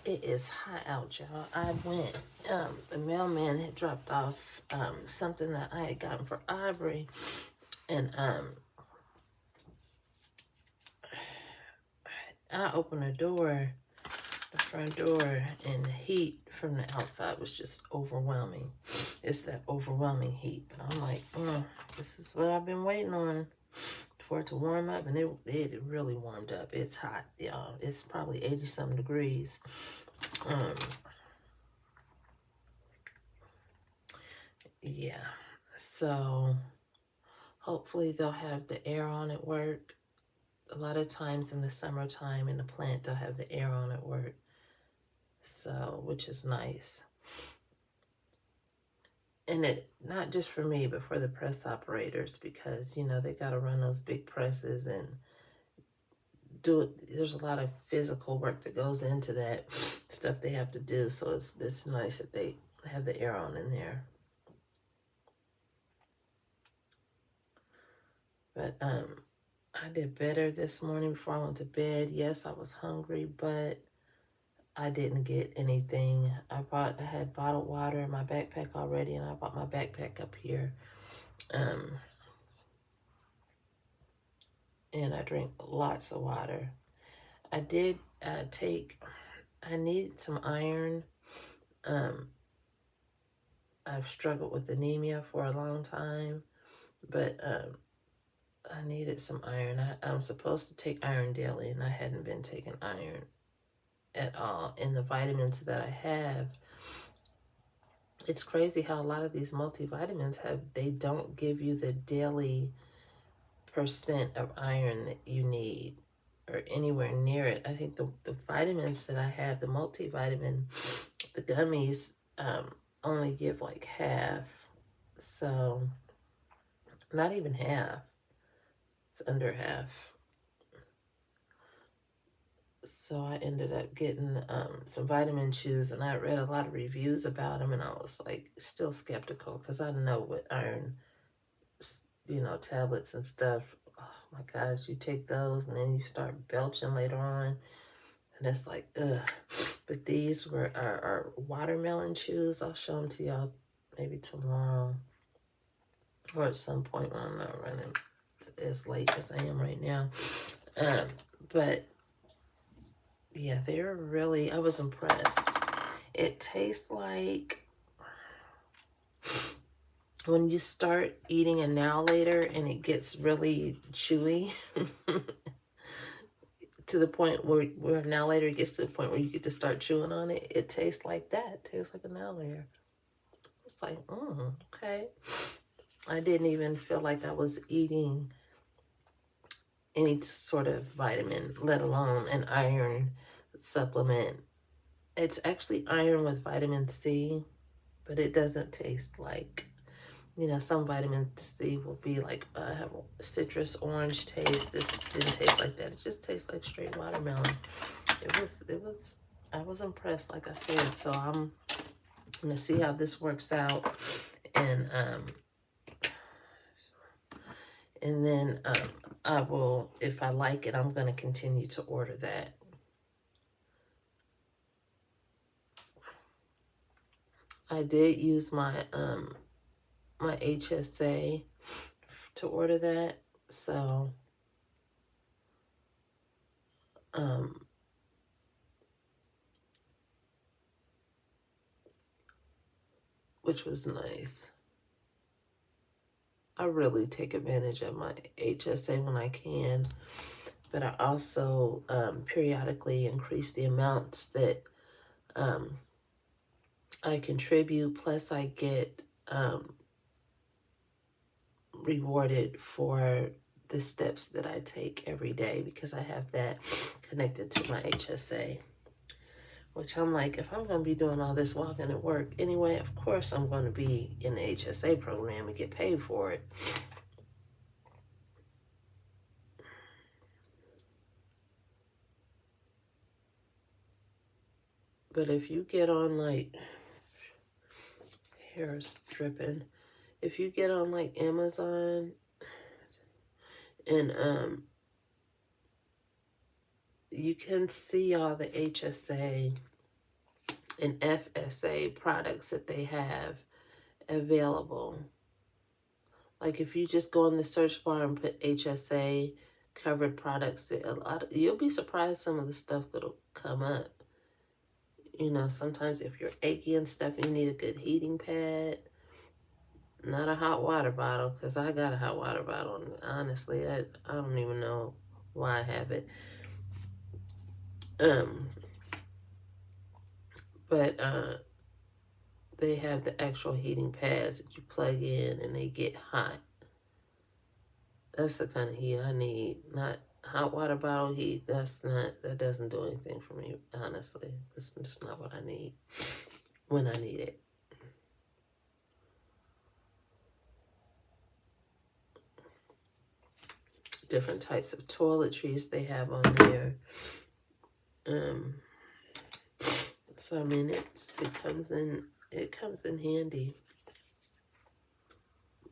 It is hot out, y'all. I went, the mailman had dropped off something that I had gotten for Aubrey. And I opened the door, the front door, and the heat from the outside was just overwhelming. It's that overwhelming heat. But I'm like, this is what I've been waiting on for it to warm up. And it really warmed up. It's hot, y'all. It's probably 80-something degrees. Yeah. So hopefully they'll have the air on at work. A lot of times in the summertime in the plant, they'll have the air on at work. So, which is nice. And it, not just for me, but for the press operators, because, you know, they got to run those big presses and do it. There's a lot of physical work that goes into that stuff they have to do. So it's nice that they have the air on in there. But I did better this morning before I went to bed. Yes, I was hungry, but I didn't get anything. I had bottled water in my backpack already, and I brought my backpack up here. And I drank lots of water. I did I needed some iron. I've struggled with anemia for a long time, but I needed some iron. I'm supposed to take iron daily, and I hadn't been taking iron at all. And the vitamins that I have, it's crazy how a lot of these multivitamins they don't give you the daily percent of iron that you need or anywhere near it. I think the vitamins that I have, the multivitamin, the gummies, only give like half. So not even half. It's under half. So I ended up getting some vitamin chews, and I read a lot of reviews about them, and I was like still skeptical because I know what iron, you know, tablets and stuff. Oh my gosh, you take those and then you start belching later on, and it's like ugh. But these are watermelon chews. I'll show them to y'all maybe tomorrow or at some point when I'm not running as late as I am right now. But yeah, they're really, I was impressed. It tastes like when you start eating a Now Later and it gets really chewy to the point where Now Later gets to the point where you get to start chewing on it. It tastes like that. It tastes like a Now Later. It's like, okay. I didn't even feel like I was eating any sort of vitamin, let alone an iron supplement. It's actually iron with vitamin C, but it doesn't taste like, you know, some vitamin C will be like, have a citrus orange taste. This didn't taste like that. It just tastes like straight watermelon. I was impressed, like I said. So I'm going to see how this works out. And then I will, if I like it, I'm going to continue to order that. I did use my my HSA to order that, so which was nice. I really take advantage of my HSA when I can, but I also periodically increase the amounts that I contribute, plus I get rewarded for the steps that I take every day because I have that connected to my HSA. Which I'm like, if I'm going to be doing all this walking at work anyway, of course I'm going to be in the HSA program and get paid for it. But if you get on like, hair is dripping. If you get on like Amazon and you can see all the HSA and FSA products that they have available. Like if you just go in the search bar and put HSA covered products, you'll be surprised some of the stuff that'll come up. You know, sometimes if you're achy and stuff, you need a good heating pad, not a hot water bottle, because I got a hot water bottle. And honestly, I don't even know why I have it. But they have the actual heating pads that you plug in and they get hot. That's the kind of heat I need, not hot water bottle heat. That doesn't do anything for me, honestly. It's just not what I need when I need it. Different types of toiletries they have on there. So I mean, it comes in handy.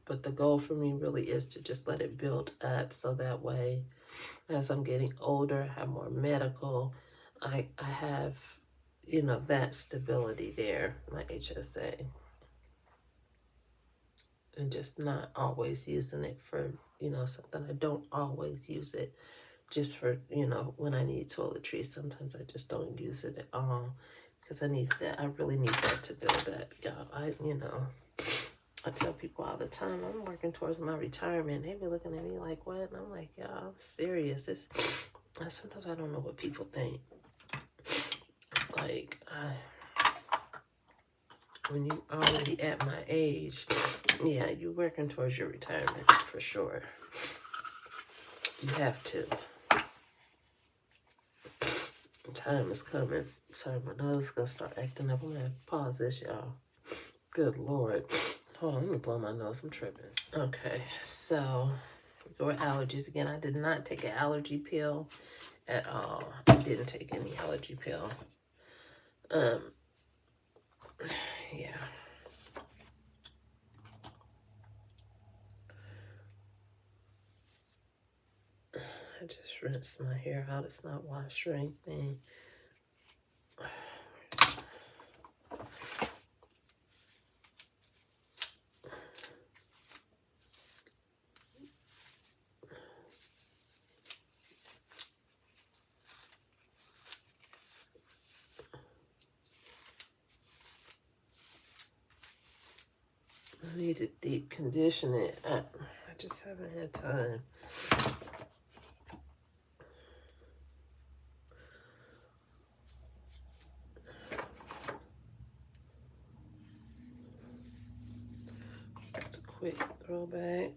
But the goal for me really is to just let it build up, so that way, as I'm getting older, have more medical, I have, you know, that stability there, my HSA. And just not always using it for, you know, something. I don't always use it just for, you know, when I need toiletries. Sometimes I just don't use it at all because I need that. I really need that to build up. I tell people all the time, I'm working towards my retirement. They be looking at me like, what? And I'm like, yeah, I'm serious. Sometimes I don't know what people think. Like, when you already at my age, yeah, you're working towards your retirement for sure. You have to. Time is coming. Sorry, my nose is gonna start acting up. I'm gonna have to pause this, y'all. Good Lord. Hold on, let me blow my nose. I'm tripping. Okay, so your allergies again. I did not take an allergy pill at all. I didn't take any allergy pill. Yeah. I just rinsed my hair out. It's not washed or anything. I need to deep condition it. I just haven't had time. Just a quick throwback.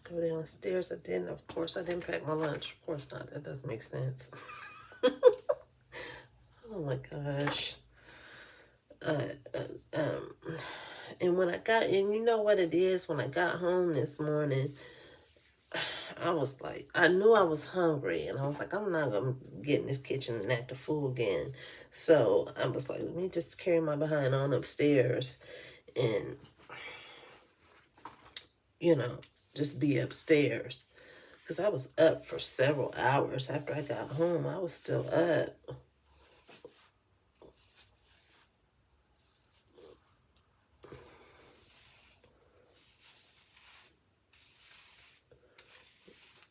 Go downstairs. Of course, I didn't pack my lunch. Of course not. That doesn't make sense. Oh my gosh. And when I got, and you know what it is, when I got home this morning, I was like, I knew I was hungry, and I was like, I'm not going to get in this kitchen and act a fool again. So I was like, let me just carry my behind on upstairs and, you know, just be upstairs. Because I was up for several hours after I got home. I was still up.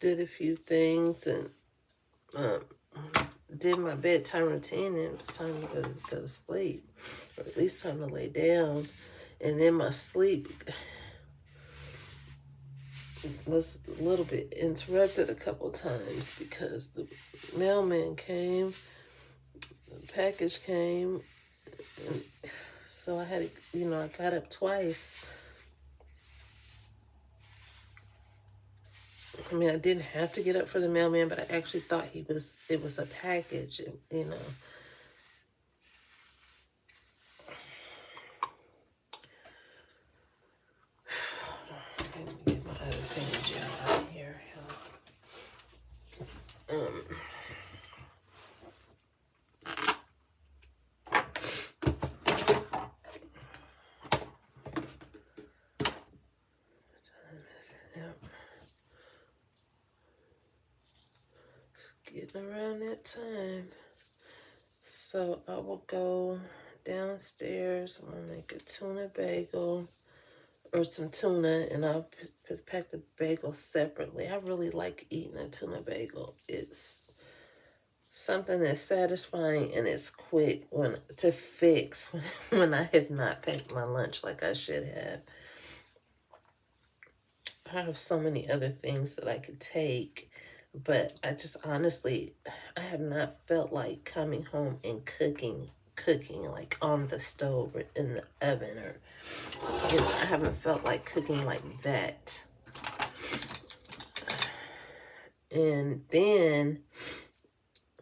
Did a few things and did my bedtime routine, and it was time to go to sleep, or at least time to lay down. And then my sleep was a little bit interrupted a couple times because the mailman came, the package came, and so I had to, I got up twice. I mean, I didn't have to get up for the mailman, but I actually thought it was a package, you know. Let me get my other things out here. It's getting around that time. So I will go downstairs. I'm gonna make a tuna bagel or some tuna, and I'll pack the bagel separately. I really like eating a tuna bagel. It's something that's satisfying and it's quick to fix when I have not packed my lunch like I should have. I have so many other things that I could take, but I just honestly, I have not felt like coming home and cooking like on the stove or in the oven, or I haven't felt like cooking like that. And then,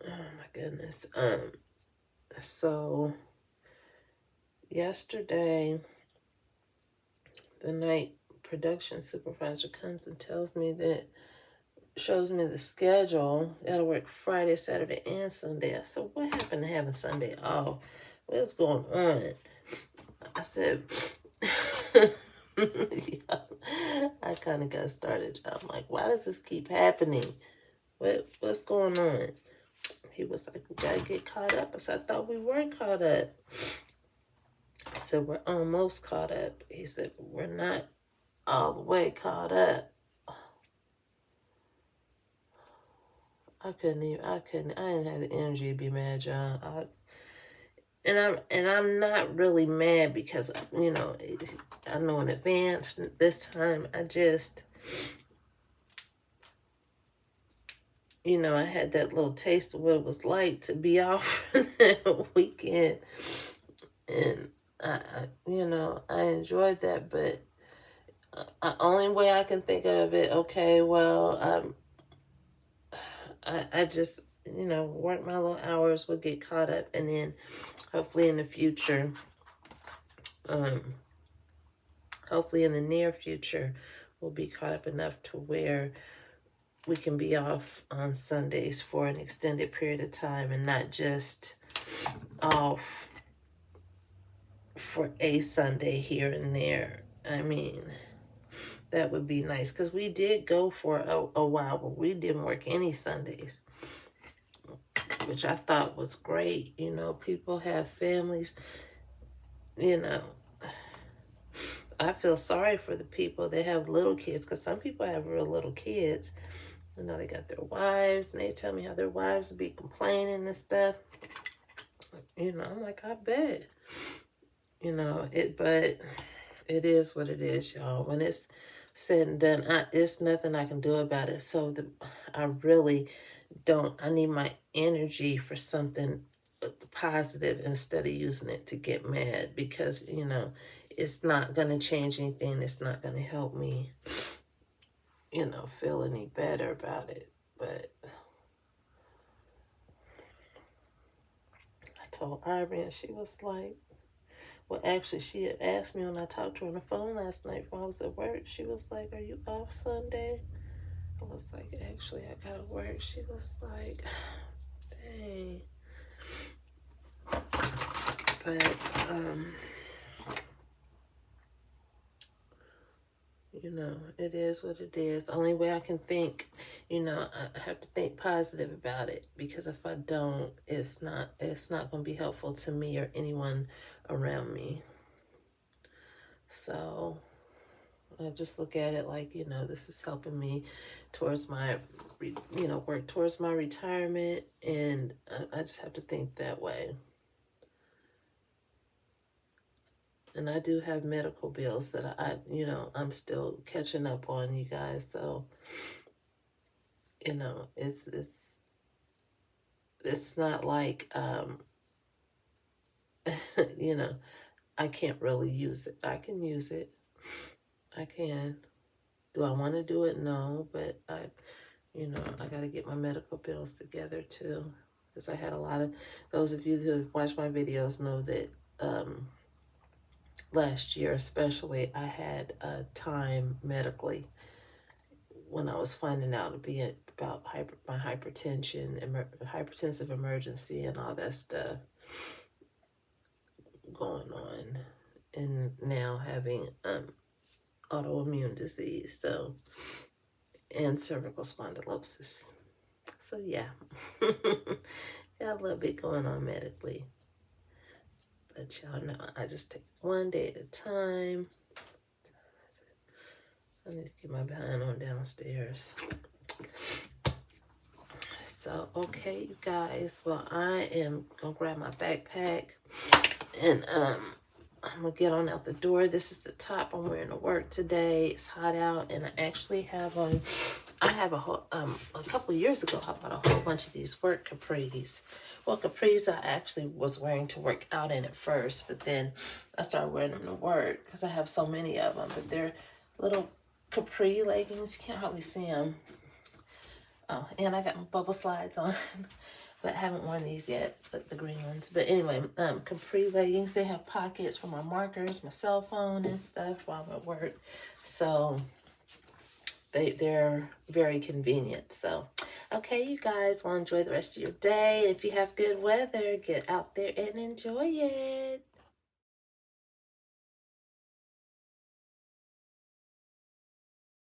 oh my goodness, so yesterday, the night production supervisor comes and shows me the schedule. It'll work Friday, Saturday, and Sunday. I said, what happened to having Sunday off? What's going on? I said, yeah, I kind of got started. I'm like, why does this keep happening? What's going on? He was like, we gotta get caught up. I said, I thought we weren't caught up. I said, we're almost caught up. He said, we're not all the way caught up. I didn't have the energy to be mad, John. I'm not really mad because, I know in advance. This time, I just, I had that little taste of what it was like to be off that weekend. And, I enjoyed that, but only way I can think of it, okay, well, I just, work my little hours, will get caught up, and then hopefully in the future, hopefully in the near future, we'll be caught up enough to where we can be off on Sundays for an extended period of time and not just off for a Sunday here and there. I mean, that would be nice because we did go for a while where we didn't work any Sundays, which I thought was great. People have families, I feel sorry for the people that have little kids, because some people have real little kids. They got their wives, and they tell me how their wives be complaining and stuff. I'm like, I bet. But it is what it is, y'all. When it's said and done, it's nothing I can do about it. So I really don't. I need my energy for something positive instead of using it to get mad, because, it's not going to change anything. It's not going to help me, feel any better about it. But I told Ivory, and she was like, well, actually, she had asked me when I talked to her on the phone last night when I was at work. She was like, are you off Sunday? I was like, actually, I gotta work. She was like, dang. But, it is what it is. The only way I can think, I have to think positive about it, because if I don't, it's not going to be helpful to me or anyone around me. So I just look at it like, this is helping me towards my, work towards my retirement, and I just have to think that way. And I do have medical bills that I'm still catching up on, you guys. So, it's not like, I can't really use it. I can use it. I can. Do I want to do it? No, but I got to get my medical bills together too. Because I had a lot of, those of you who have watched my videos know that, last year especially, I had time medically when I was finding out about my hypertension, hypertensive emergency, and all that stuff going on, and now having autoimmune disease, so, and cervical spondylosis. So yeah, got a little bit going on medically. But y'all know I just take one day at a time. I need to get my behind on downstairs. So, okay, you guys. Well, I am going to grab my backpack and I'm going to get on out the door. This is the top I'm wearing to work today. It's hot out, and I actually have on, I have a whole, a couple of years ago, I bought a whole bunch of these work capris. Well, capris I actually was wearing to work out in at first, but then I started wearing them to work because I have so many of them. But they're little capri leggings. You can't hardly see them. Oh, and I got my bubble slides on, but I haven't worn these yet, the green ones. But anyway, capri leggings. They have pockets for my markers, my cell phone, and stuff while I'm at work. So they're very convenient. So, okay, you guys, well, enjoy the rest of your day. If you have good weather, get out there and enjoy it.